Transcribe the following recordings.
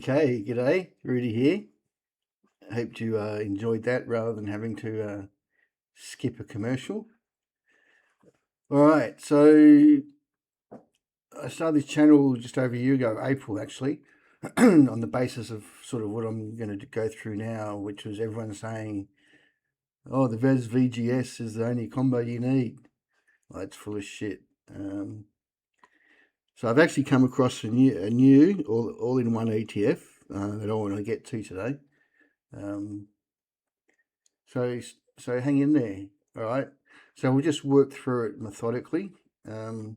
Okay, g'day, Rudy here. I hope you enjoyed that rather than having to skip a commercial. All right, so I started this channel just over a year ago, April actually, on the basis of sort of what I'm going to go through now, which was everyone saying, oh, the VAS VGS is the only combo you need. Well, it's full of shit. So I've actually come across a new all-in-one ETF that I want to get to today. So hang in there, all right? So we'll just work through it methodically. So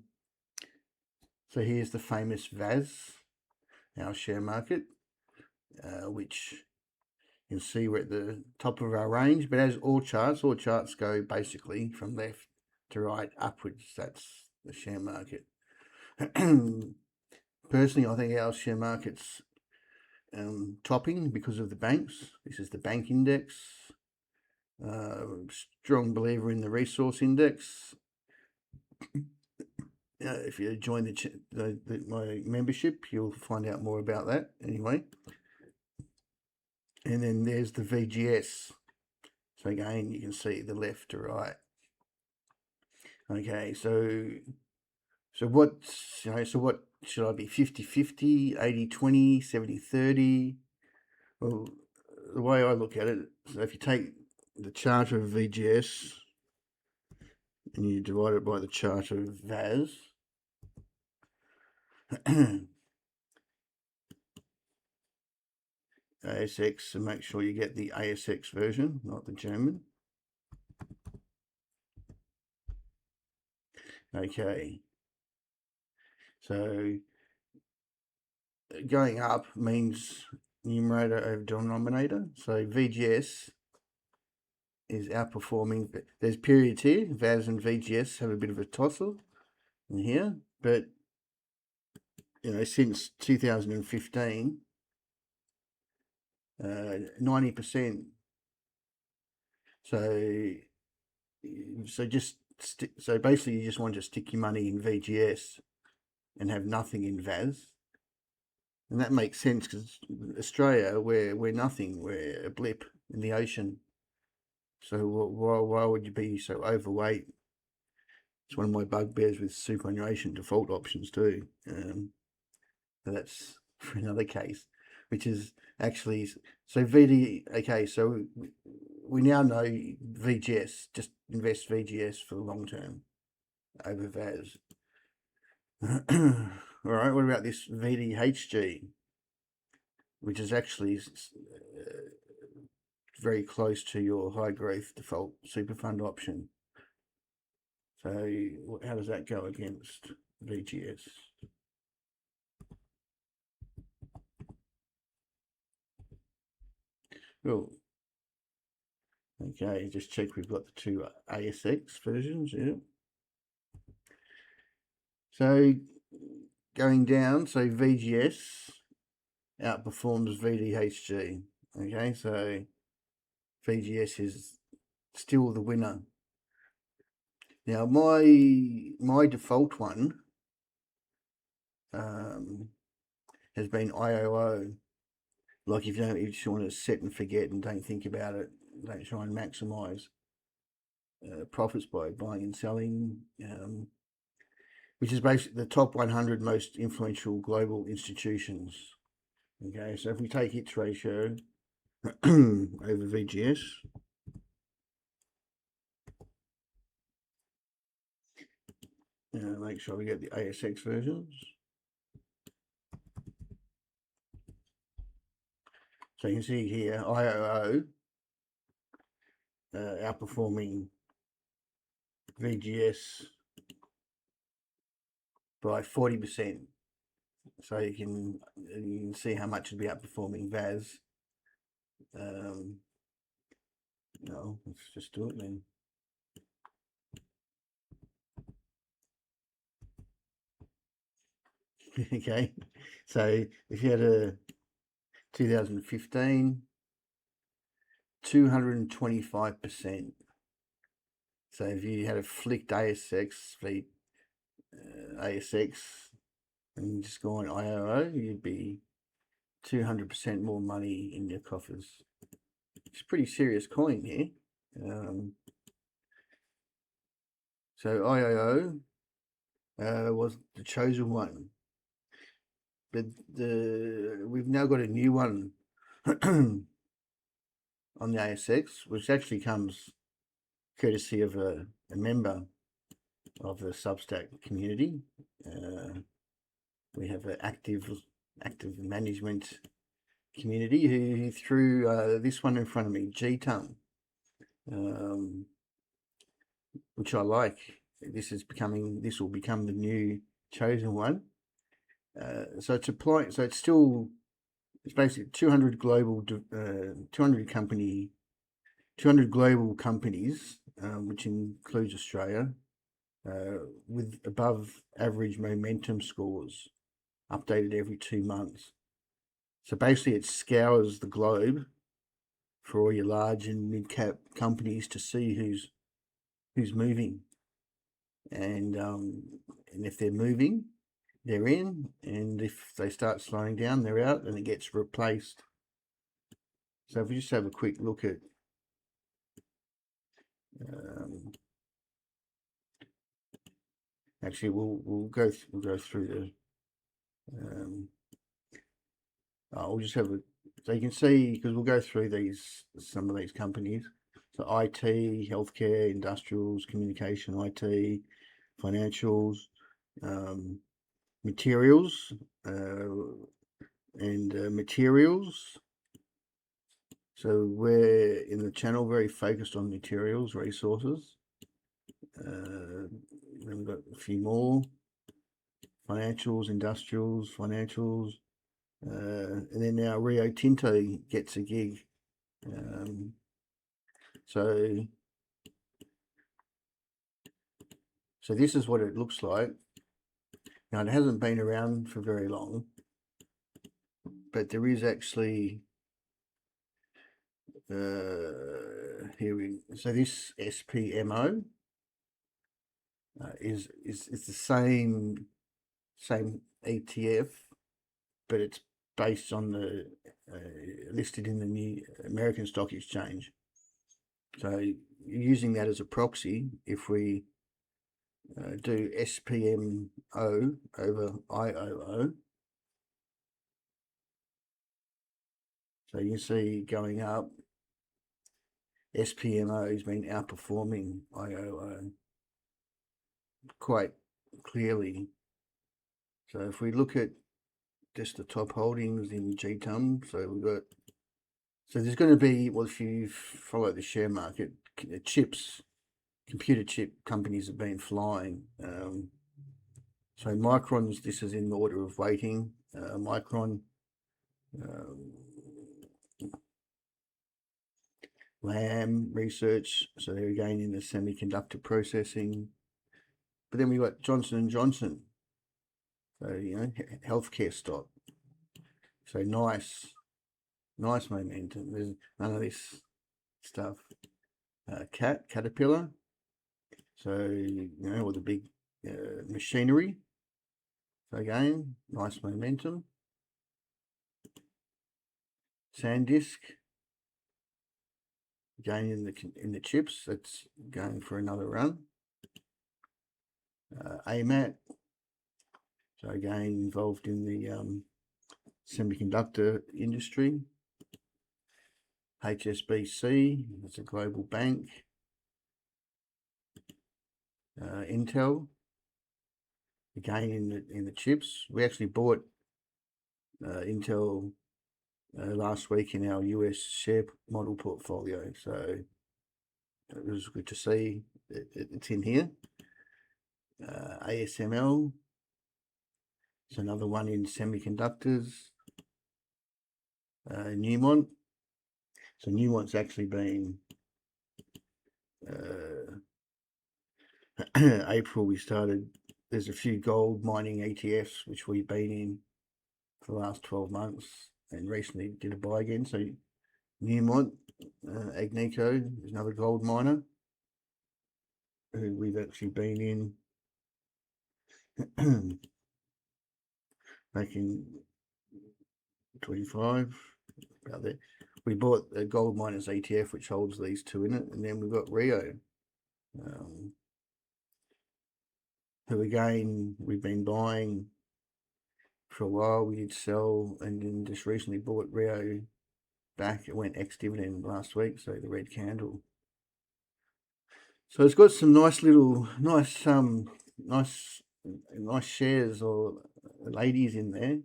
here's the famous VAS, our share market, which you can see we're at the top of our range, but as all charts go basically from left to right upwards. That's the share market. Personally, I think our share market's topping because of the banks. This is the bank index. Strong believer in the resource index. If you join my membership, you'll find out more about that anyway. And then there's the VGS. So again, you can see the left to right. Okay, so what should I be? 50-50, 80-20, 70-30? Well, the way I look at it, so if you take the chart of VGS and you divide it by the chart of VAS, ASX, and make sure you get the ASX version, not the German. Okay, so going up means numerator over denominator. So VGS is outperforming. There's periods here. VAS and VGS have a bit of a tussle in here, but since 2015, 90%. So basically, you just want to stick your money in VGS and have nothing in VAS, and that makes sense because Australia, we're nothing. We're a blip in the ocean. So why would you be so overweight? It's one of my bugbears with superannuation default options too. But that's for another case, which is actually so VD. Okay, so we now know VGS. Just invest VGS for the long term over VAS. All right. What about this VDHG, which is actually very close to your high growth default super fund option? So how does that go against VGS? Oh, okay, just check we've got the two ASX versions, yeah. So going down, so VGS outperforms VDHG. Okay, so VGS is still the winner. Now my default one has been IOO. Like if you just want to set and forget and don't think about it, don't try and maximise profits by buying and selling, which is basically the top 100 most influential global institutions. Okay, so if we take its ratio over VGS, make sure we get the ASX versions. So you can see here, IOO outperforming VGS by 40%. So you can see how much it'd be outperforming VAS. No, let's just do it then. Okay, so if you had a 2015, 225%. So if you had a flicked ASX, ASX, and just go on IOO, you'd be 200% more money in their coffers. It's a pretty serious coin here. So IOO was the chosen one, but we've now got a new one on the ASX, which actually comes courtesy of a member of the Substack community. We have an active management community who threw this one in front of me, GTUM, which I like. This will become the new chosen one. So it's applying. So it's basically 200 global, 200 global companies, which includes Australia, with above average momentum scores, updated every 2 months. So basically, it scours the globe for all your large and mid-cap companies to see who's moving, and if they're moving, they're in, and if they start slowing down, they're out, and it gets replaced. So if we just have a quick look at actually, we'll go through the. We'll just have so you can see, because we'll go through some of these companies. So IT, healthcare, industrials, communication, IT, financials, materials, and materials. So we're in the channel very focused on materials, resources. Then we've got a few more. Financials, industrials, financials. And then now Rio Tinto gets a gig. So this is what it looks like. Now, it hasn't been around for very long, but there is actually so this SPMO is the same ETF, but it's based on the listed in the new American Stock Exchange. So using that as a proxy, if we do SPMO over IOO, so you can see going up, SPMO has been outperforming IOO quite clearly. So if we look at just the top holdings in GTUM, so there's going to be, well, if you follow the share market, computer chip companies have been flying. So Micron's, this is in the order of weighting. Micron, Lam Research, so they're again in the semiconductor processing. But then we got Johnson & Johnson, so healthcare stock. So nice momentum. There's none of this stuff. Caterpillar, so all the big machinery. So again, nice momentum. SanDisk, again in the chips, that's going for another run. AMAT, so again involved in the semiconductor industry. HSBC, it's a global bank. Intel, again in the chips. We actually bought Intel last week in our US share model portfolio, so it was good to see it's in here. ASML, it's another one in semiconductors. Newmont, so Newmont's actually been April we started. There's a few gold mining ETFs which we've been in for the last 12 months, and recently did a buy again. So Newmont, Agnico is another gold miner who we've actually been in making 25, about there. We bought a gold miners ETF, which holds these two in it, and then we've got Rio, who again we've been buying for a while. We did sell, and then just recently bought Rio back. It went ex-dividend last week, so the red candle. So it's got some nice shares or ladies in there.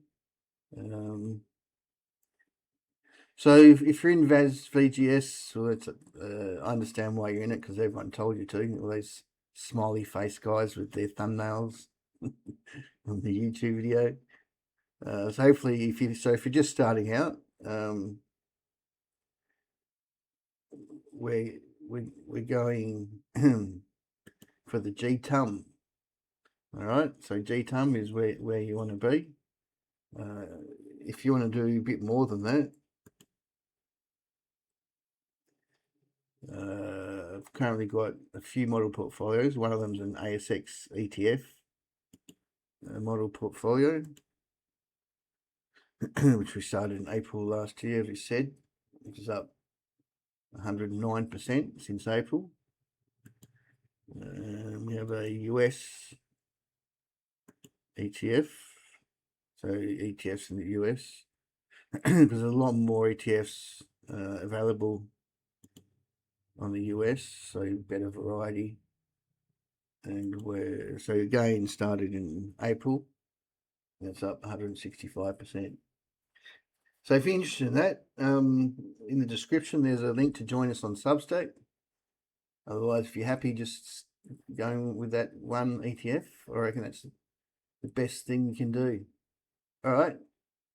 So if you're in VAS, VGS, well, it's, I understand why you're in it, because everyone told you to. All those smiley face guys with their thumbnails on the YouTube video. So hopefully, if you're just starting out, we're going for the GTUM. All right, so GTUM is where you want to be. If you want to do a bit more than that, I've currently got a few model portfolios. One of them is an ASX ETF model portfolio, which we started in April last year, as we said, which is up 109% since April. We have a US ETF, so ETFs in the US, because there's a lot more ETFs available on the US, so better variety. And so again started in April. That's up 165%. So if you're interested in that, in the description there's a link to join us on Substack. Otherwise, if you're happy just going with that one ETF, I reckon that's the best thing you can do. All right,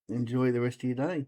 enjoy the rest of your day.